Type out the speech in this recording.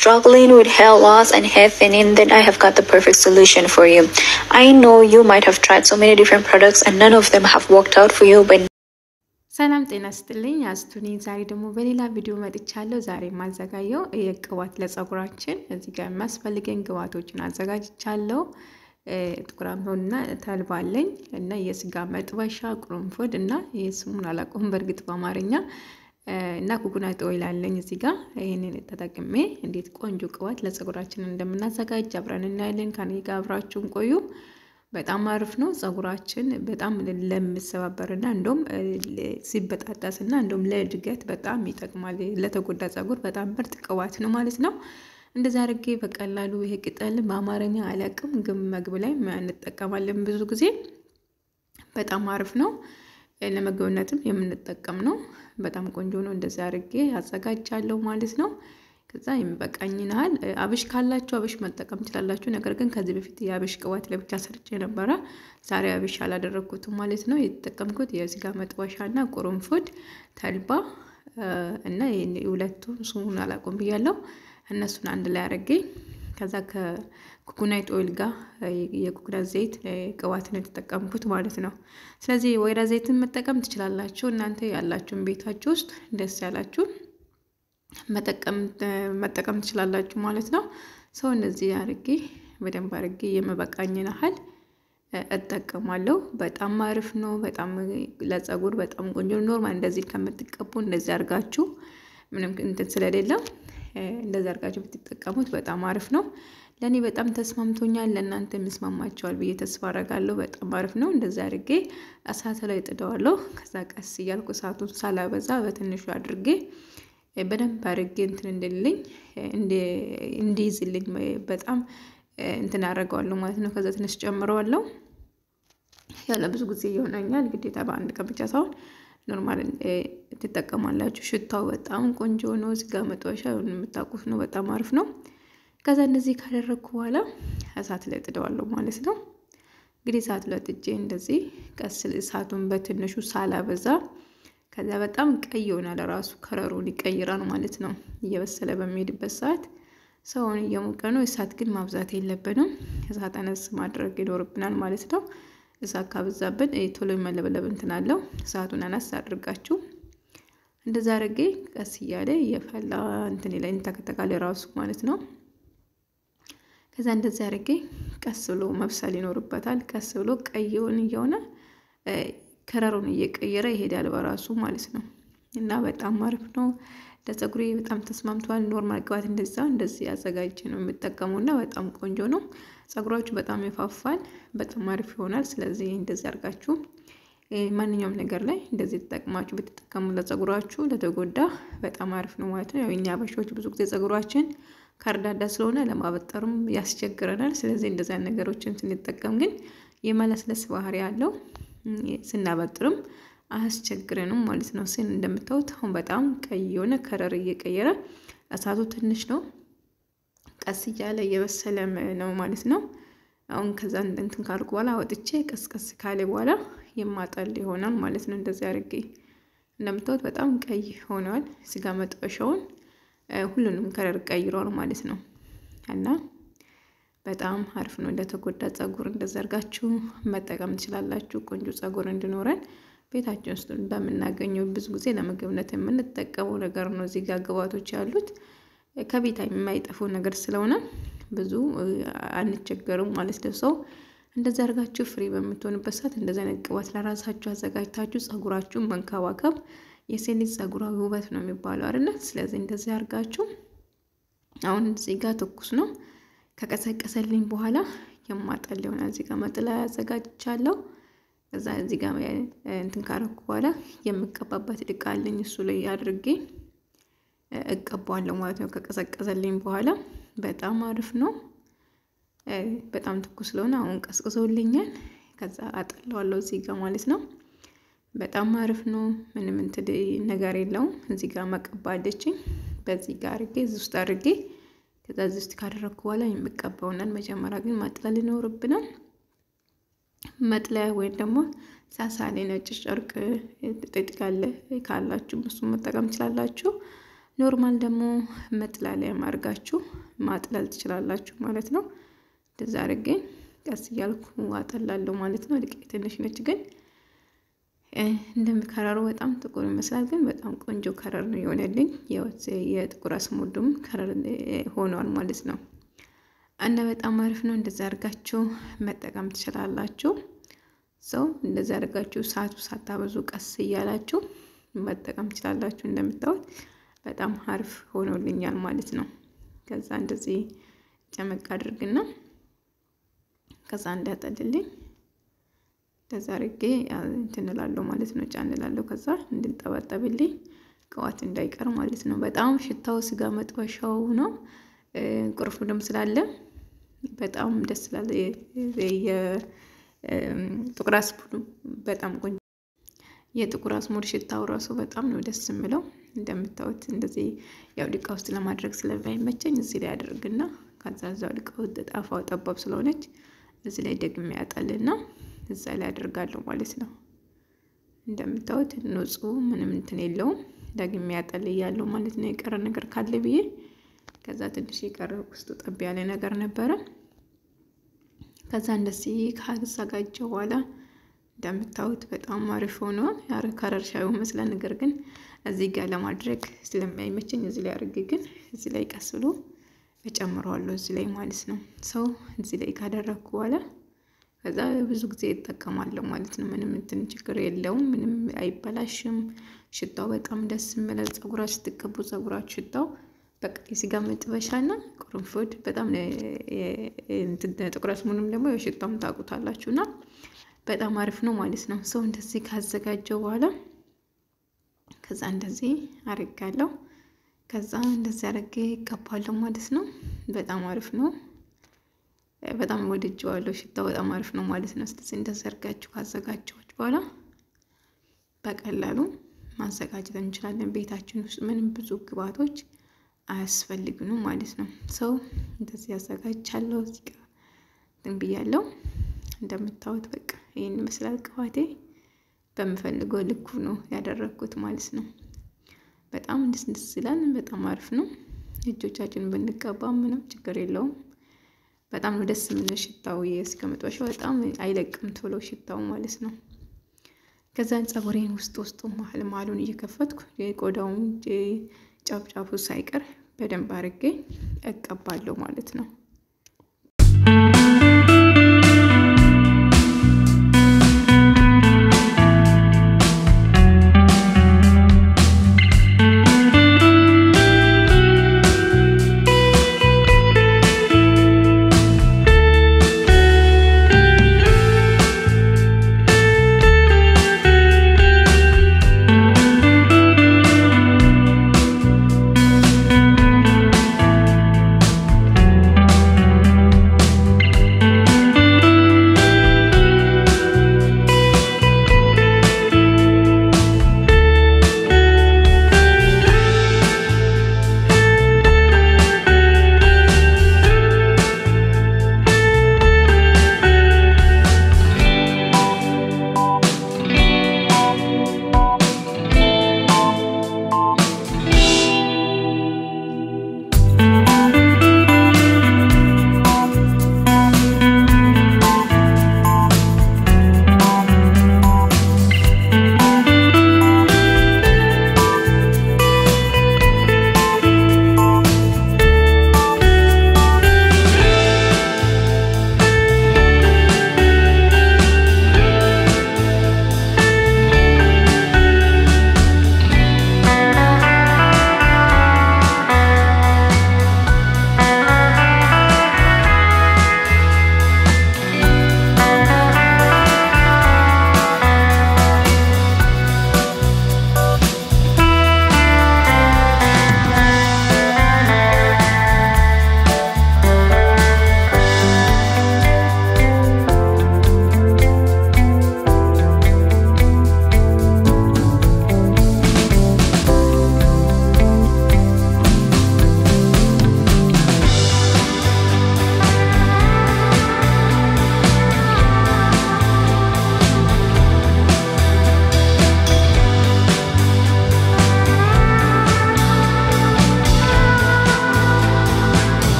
struggling with hair loss and hair thinning, then I have got the perfect solution for you. I know you might have tried so many different products and none of them have worked out for you, but ሰላም ጤና ይስጥልኝ አስቱኒ ዛሬ ደግሞ በሌላ ቪዲዮ መጥቻለሁ። ዛሬ ማዘጋየው የቅባት ለፀጉራችን እዚህ ጋር የሚያስፈልገን ግብአቶችን አዘጋጅቻለሁ። ጥቁር አዝሙድና ተልባ አለኝ እና የስጋ መጥበሻ ቁርንፉድ እና የስሙን አላውቀውም በእርግጥ በአማርኛ እና ኮኮናት ኦይል አለኝ እዚህ ጋር። ይሄንን ተጠቅሜ እንዴት ቆንጆ ቅባት ለፀጉራችን እንደምናዘጋጅ አብረን እናያለን። ከኔ ጋር አብራችሁን ቆዩ። በጣም አሪፍ ነው። ፀጉራችን በጣም ለምሰባበርና እንደውም ሲበጣጣስና እንደውም ለእድገት በጣም ይጠቅማል። ለተጎዳ ፀጉር በጣም ምርጥ ቅባት ነው ማለት ነው። እንደዛ አድርጌ በቀላሉ ይሄ ቅጠል በአማርኛ አላውቅም ግን ምግብ ላይ እንጠቀማለን ብዙ ጊዜ። በጣም አሪፍ ነው። ለምግብነትም የምንጠቀም ነው። በጣም ቆንጆ ነው። እንደዛ አድርጌ አዘጋጃለሁ ማለት ነው። ከዛ የሚበቃኝን ያህል አብሽ ካላችሁ አብሽ መጠቀም ትችላላችሁ። ነገር ግን ከዚህ በፊት የአብሽ ቅባት ለብቻ ሰርቼ ነበር። ዛሬ አብሽ አላደረኩትም ማለት ነው። የተጠቀምኩት የስጋ መጥበሻና ቁርንፉድ ተልባ እና ሁለቱን ስሙን አላውቅም ብያለሁ። እነሱን አንድ ላይ አድርጌ ከዛ ከኮኮናት ኦይል ጋር የኮኮናት ዘይት ቅባትን የተጠቀምኩት ማለት ነው። ስለዚህ ወይራ ዘይትን መጠቀም ትችላላችሁ እናንተ ያላችሁን ቤታችሁ ውስጥ ደስ ያላችሁ መጠቀም ትችላላችሁ ማለት ነው። ሰው እንደዚህ አድርጌ በደንብ አድርጌ የመበቃኝን ያህል እጠቀማለሁ። በጣም አሪፍ ነው። በጣም ለፀጉር በጣም ቆንጆ ኖርማል እንደዚህ ከምትቀቡ እንደዚህ አድርጋችሁ ምንም እንትን ስለሌለ እንደዚህ አድርጋችሁ ብትጠቀሙት በጣም አሪፍ ነው። ለኔ በጣም ተስማምቶኛል። ለእናንተ መስማማችኋል ብዬ ተስፋ አደርጋለሁ። በጣም አሪፍ ነው። እንደዚህ አድርጌ እሳት ላይ ጥደዋለሁ። ከዛ ቀስ እያልኩ እሳቱን ሳላበዛ በትንሹ አድርጌ በደንብ አድርጌ እንትን እንዲይዝልኝ በጣም እንትን አደርገዋለሁ ማለት ነው። ከዛ ትንሽ ጨምረዋለሁ። ያለ ብዙ ጊዜ ይሆናኛል ግዴታ በአንድ ቀን ብቻ ሳይሆን ኖርማል ትጠቀማላችሁ። ሽታው በጣም ቆንጆ ነው። ስጋ መጥበሻ የምታውቁት ነው። በጣም አሪፍ ነው። ከዛ እንደዚህ ካደረኩ በኋላ እሳት ላይ ጥደዋለሁ ማለት ነው። እንግዲህ እሳት ላይ ጥጄ እንደዚህ ቀስ እሳቱን በትንሹ ሳላበዛ ከዛ በጣም ቀይ ይሆናል ራሱ ከለሩን ይቀይራል ማለት ነው። እየበሰለ በሚሄድበት ሰዓት ሰውን እየሞቀ ነው። እሳት ግን ማብዛት የለብንም። እሳት አነስ ማድረግ ይኖርብናል ማለት ነው። እሳት ካበዛብን ቶሎ ይመለበለብ እንትን አለው። እሳቱን አነስ አድርጋችሁ እንደዛ አድርጌ ቀስ እያለ የፈላ እንትን ላይ እንተከተካለ ራሱ ማለት ነው። ከዛ እንደዛ አድርጌ ቀስ ብሎ መብሰል ይኖርበታል። ቀስ ብሎ ቀይ የሆነ ከለሩን እየቀየረ ይሄዳል በራሱ ማለት ነው። እና በጣም አሪፍ ነው። ለፀጉሬ በጣም ተስማምቷል። ኖርማል ቅባት እንደዚህ አዘጋጅቼ ነው የምጠቀመውና በጣም ቆንጆ ነው። ፀጉራችሁ በጣም ይፋፋል። በጣም አሪፍ ይሆናል። ስለዚህ እንደዚህ አድርጋችሁ ማንኛውም ነገር ላይ እንደዚህ ተጠቅማችሁ ብትጠቀሙ ለፀጉራችሁ ለተጎዳ በጣም አሪፍ ነው ማለት ነው። ያው እኛ አበሾች ብዙ ጊዜ ፀጉራችን ከርዳዳ ስለሆነ ለማበጠርም ያስቸግረናል። ስለዚህ እንደዛ ነገሮችን ስንጠቀም ግን የመለስለስ ባህሪ ያለው ስናበጥርም አያስቸግረንም ማለት ነው። እንደምታዩት አሁን በጣም ቀይ የሆነ ከለር እየቀየረ እሳቱ ትንሽ ነው። ቀስ እያለ እየበሰለ ነው ማለት ነው። አሁን ከዛ እንትን ካልኩ በኋላ አወጥቼ ቀስቀስ ካለ በኋላ የማጠል ይሆናል ማለት ነው። እንደዚህ አድርጌ እንደምታዩት በጣም ቀይ ሆኗል። ስጋ መጥበሻውን ሁሉንም ከለር ቀይሯል ማለት ነው። እና በጣም አሪፍ ነው። ለተጎዳ ፀጉር እንደዘርጋችሁ መጠቀም ትችላላችሁ። ቆንጆ ፀጉር እንዲኖረን ቤታችን ውስጥ እንደምናገኘው ብዙ ጊዜ ለምግብነት የምንጠቀመው ነገር ነው። እዚህ ጋር ግብአቶች ያሉት ከቤት የማይጠፉ ነገር ስለሆነ ብዙ አንቸገርም ማለት ነው። ሰው እንደዘርጋችሁ ፍሪ በምትሆንበት ሰዓት እንደዚህ አይነት ቅባት ለራሳችሁ አዘጋጅታችሁ ፀጉራችሁን መንከባከብ የሴት ልጅ ፀጉራዊ ውበት ነው የሚባለው አይደል? ስለዚህ እንደዚህ አድርጋችሁ አሁን እዚህ ጋር ትኩስ ነው። ከቀሰቀሰልኝ በኋላ የማጠል ይሆናል። እዚህ ጋር መጥለያ አዘጋጅቻለሁ። ከዛ እዚህ ጋር እንትን ካረኩ በኋላ የምቀባበት ዕቃ አለኝ እሱ ላይ አድርጌ እቀባዋለሁ ማለት ነው። ከቀሰቀሰልኝ በኋላ በጣም አሪፍ ነው። በጣም ትኩስ ስለሆነ አሁን ቀስቅሶልኛል። ከዛ አጠለዋለሁ እዚህ ጋር ማለት ነው። በጣም አሪፍ ነው። ምንም እንትን ነገር የለውም። እዚህ ጋር መቀባለችኝ በዚህ ጋር አድርጌ እዚህ ውስጥ አድርጌ ከዛ እዚህ ውስጥ ካደረኩ በኋላ የምቀባውናል። መጀመሪያ ግን ማጥለል ይኖርብናል። መጥለያ ወይም ደግሞ ሳሳሌ ነጭ ጨርቅ ጥጥ ካላችሁ እሱን መጠቀም ትችላላችሁ። ኖርማል ደግሞ መጥላለያ አድርጋችሁ ማጥለል ትችላላችሁ ማለት ነው። እንደዛ አድርጌ ቀስ እያልኩ አጠላለሁ ማለት ነው። ዱቄት ትንሽ ነች ግን እንደምከረሩ በጣም ጥቁር ይመስላል ግን በጣም ቆንጆ ከረር ነው የሆነልኝ። የጥቁር አስሙዱም ከረር ሆኗል ማለት ነው። እና በጣም አሪፍ ነው። እንደዛ አድርጋችሁ መጠቀም ትችላላችሁ። ሰው እንደዛ አድርጋችሁ ሰዓቱ ሳታበዙ ቀስ እያላችሁ መጠቀም ትችላላችሁ። እንደምታዩት በጣም አሪፍ ሆኖልኛል ማለት ነው። ከዛ እንደዚህ ጨመቅ አድርግና ከዛ እንዳጠልልኝ ከዛ አድርጌ እንትን እላለሁ ማለት ነው። ጫን እላለሁ ከዛ እንድንጠባጠብልኝ ቅባት እንዳይቀር ማለት ነው። በጣም ሽታው ስጋ መጥበሻው ነው። ቁርፉድም ስላለ በጣም ደስ ይላል። የጥቁር አዝሙድ በጣም ቆንጆ የጥቁር አዝሙድ ሽታው ራሱ በጣም ነው ደስ የሚለው። እንደምታዩት እንደዚህ ያው ዲቃ ውስጥ ለማድረግ ስለማይመቸኝ እዚህ ላይ አድርግና ከዛ እዛው ዲቃው ጣፋው ጠባብ ስለሆነች እዚህ ላይ ደግሜ ያጣልና እዛ ላይ አድርጋለሁ ማለት ነው። እንደምታዩት ንጹህ ምንም እንትን የለውም። ደግሜ ያጣልያለሁ ማለት ነው። የቀረ ነገር ካለ ብዬ ከዛ ትንሽ የቀረ ውስጡ ጠብ ያለ ነገር ነበረ። ከዛ እንደዚህ ካዘጋጀው በኋላ እንደምታዩት በጣም አሪፍ ሆኗል። ከረር ሻዩ መስላ ነገር ግን እዚህ ጋር ለማድረግ ስለማይመቸኝ እዚህ ላይ አድርጌ ግን እዚህ ላይ ቀስ ብሎ እጨምረዋለሁ እዚህ ላይ ማለት ነው። ሰው እዚህ ላይ ካደረኩ በኋላ ከዛ ብዙ ጊዜ እጠቀማለሁ ማለት ነው። ምንም እንትን ችግር የለውም። ምንም አይበላሽም። ሽታው በጣም ደስ የሚል ፀጉራችሁ ስትቀቡ ፀጉራችሁ ሽታው በቃ የስጋ መጥበሻና ቁርንፉድ በጣም እንትን ጥቁር አዝሙድም ደግሞ የሽታውም ታውቁታላችሁና በጣም አሪፍ ነው ማለት ነው። ሰው እንደዚህ ካዘጋጀው በኋላ ከዛ እንደዚህ አርጋለሁ። ከዛ እንደዚህ አርጌ እቀባለሁ ማለት ነው። በጣም አሪፍ ነው። በጣም ወድጄዋለሁ። ሽታው በጣም አሪፍ ነው ማለት ነው። ስለዚህ እንደዚህ አርጋችሁ ካዘጋጃችሁ በኋላ በቀላሉ ማዘጋጀት እንችላለን። ቤታችን ውስጥ ምንም ብዙ ግብአቶች አያስፈልጉንም ማለት ነው። ሰው እንደዚህ ያዘጋጃለሁ። እዚህ ጋር ብያለሁ። እንደምታዩት በቃ ይሄን ይመስላል። ቅባቴ በምፈልገው ልኩ ነው ያደረኩት ማለት ነው። በጣም ደስ ይላል። በጣም አሪፍ ነው። እጆቻችንን ብንቀባ ምንም ችግር የለውም። በጣም ነው ደስ የሚል ሽታው። የስጋ መጥበሻው በጣም አይለቅም ቶሎ ሽታው ማለት ነው። ከዛን ፀጉሬን ውስጡ መሀሉን እየከፈትኩ የቆዳውን ጫፍ ጫፉ ሳይቀር በደንብ አድርጌ እቀባለሁ ማለት ነው።